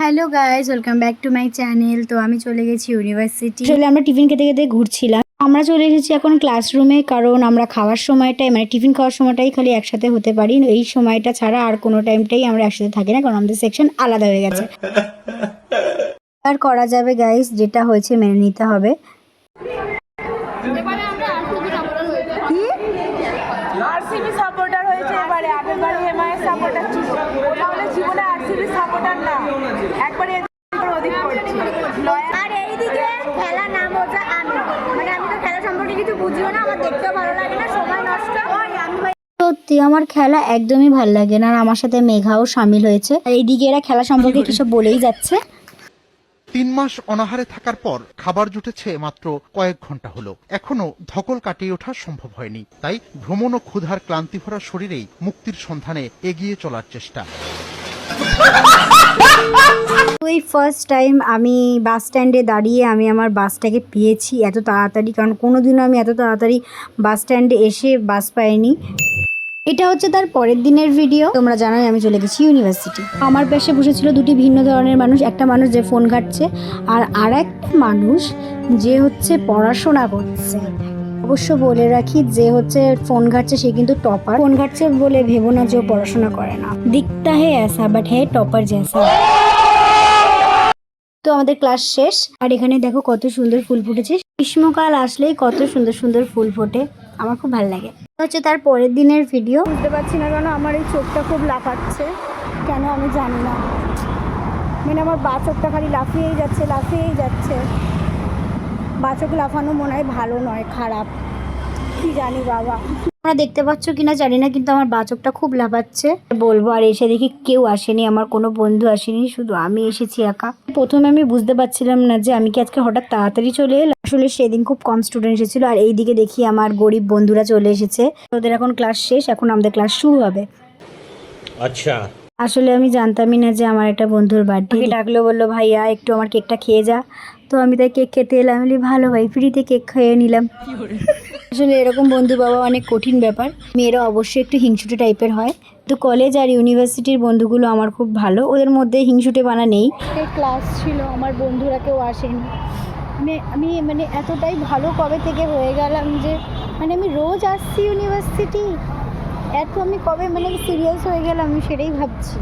Hello guys, welcome back to my channel. তো আমি চলে গেছি ইউনিভার্সিটি। আসলে আমরা টিফিন খেতে খেতে ঘুরছিলাম। আমরা চলে এসেছি এখন ক্লাসরুমে, কারণ আমরা খাওয়ার সময়টাই মানে টিফিন খাওয়ার সময়টাই খালি একসাথে হতে পারি। এই সময়টা ছাড়া আর কোনো টাইমটাই আমরা একসাথে থাকি না, কারণ আমাদের সেকশন আলাদা হয়ে গেছে। আর করা যাবে গাইস, যেটা হয়েছে মেনে নিতে হবে। আরসিবি সাপোর্টার হয়েছে এবারে, আগের বারে এমআইএস সাপোর্টার ছিল। তাহলে জীবনে আরসিবি সাপোর্টার না, একবারে অধিক করছি। আর এইদিকে খেলা নাম হচ্ছে আমি, মানে আমি তো খেলা সম্পর্কে কিছু বুঝিও না, আমার দেখতেও ভালো লাগে না, সময় নষ্ট হয়। আমি সত্যি আমার খেলা একদমই ভাল লাগে না, আর আমার সাথে মেঘাও সামিল হয়েছে। আর এইদিকে এরা খেলা সম্পর্কে কিছু বলেই যাচ্ছে। 3 মাস অনাহারে থাকার পর খাবার জুটেছে মাত্র কয়েক ঘন্টা হলো, এখনো ধকল কাটিয়ে ওঠা সম্ভব হয়নি। তাই ভ্রমণ ও ক্ষুধার ক্লান্তি ভরা শরীরেই মুক্তির সন্ধানে এগিয়ে চলার চেষ্টা। ওই ফার্স্ট টাইম আমি বাস স্ট্যান্ডে দাঁড়িয়ে আমি আমার বাসটাকে পেয়েছি এত তাড়াতাড়ি, কারণ কোনোদিনও আমি এত তাড়াতাড়ি বাস স্ট্যান্ডে এসে বাস পাইনি। এটা হচ্ছে তার পরের দিনের ভিডিও। তোমরা জানোই আমি চলে গেছি ইউনিভার্সিটি। আমার পাশে বসেছিল দুটি ভিন্ন ধরনের মানুষ, একটা মানুষ যে ফোন ঘাঁটছে আর একটা মানুষ যে হচ্ছে পড়াশোনা করছে। অবশ্য বলে রাখি, যে হচ্ছে ফোন ঘাঁটছে সে কিন্তু টপার। ফোন ঘাঁটছে বলে ভেবো না যে ও পড়াশোনা করে না। দিখতা হে ऐसा বাট হে টপার জেসা। তো আমাদের ক্লাস শেষ, আর এখানে দেখো কত সুন্দর ফুল ফুটেছে। গ্রীষ্মকাল আসলেই কত সুন্দর সুন্দর ফুল ফোটে, আমার খুব ভালো লাগে। হচ্ছে তার পরের দিনের ভিডিও। বুঝতে পারছি না কেন আমার এই চোখটা খুব লাফাচ্ছে, কেন আমি জানি না, মানে আমার বা চোখটা খালি লাফিয়েই যাচ্ছে। বা চোখ লাফানো মনে হয় ভালো নয়, খারাপ, কি জানি বাবা। তোমরা দেখতে পাচ্ছ কিনা জানি না, কিন্তু আমার বাচকটা খুব লাফাচ্ছে বলবো। আর এসে দেখি কেউ আসেনি, আমার কোনো বন্ধু আসেনি, শুধু আমি এসেছি একা। প্রথমে আমি বুঝতে পারছিলাম না যে আমি কি আজকে হঠাৎ তাড়াতাড়ি চলে এলাম। আসলে সেদিন খুব কম স্টুডেন্ট এসেছিল, আর এইদিকে দেখি আমার গরিব বন্ধুরা চলে এসেছে। ওদের এখন ক্লাস শেষ, এখন আমাদের ক্লাস শুরু হবে। আচ্ছা, আসলে আমি জানতামই না যে আমার একটা বন্ধুর বার্থডে। ডাকলো, বললো ভাইয়া একটু আমার কেকটা খেয়ে যা। তো আমি তাই কেক খেতে এলাম। আমি ভালো ভাই, ফ্রিতে কেক খেয়ে নিলাম। আসলে এরকম বন্ধু পাওয়া অনেক কঠিন ব্যাপার। মেয়েরা অবশ্যই একটু হিংসুটে টাইপের হয়। তো কলেজ আর ইউনিভার্সিটির বন্ধুগুলো আমার খুব ভালো, ওদের মধ্যে হিংসুটে বানা নেই। ক্লাস ছিল, আমার বন্ধুরা কেউ আসেনি। আমি মানে এতটাই ভালো কবে থেকে হয়ে গেলাম যে মানে আমি রোজ আসছি ইউনিভার্সিটি। এত আমি কবে মানে সিরিয়াস হয়ে গেলাম, আমি সেটাই ভাবছি।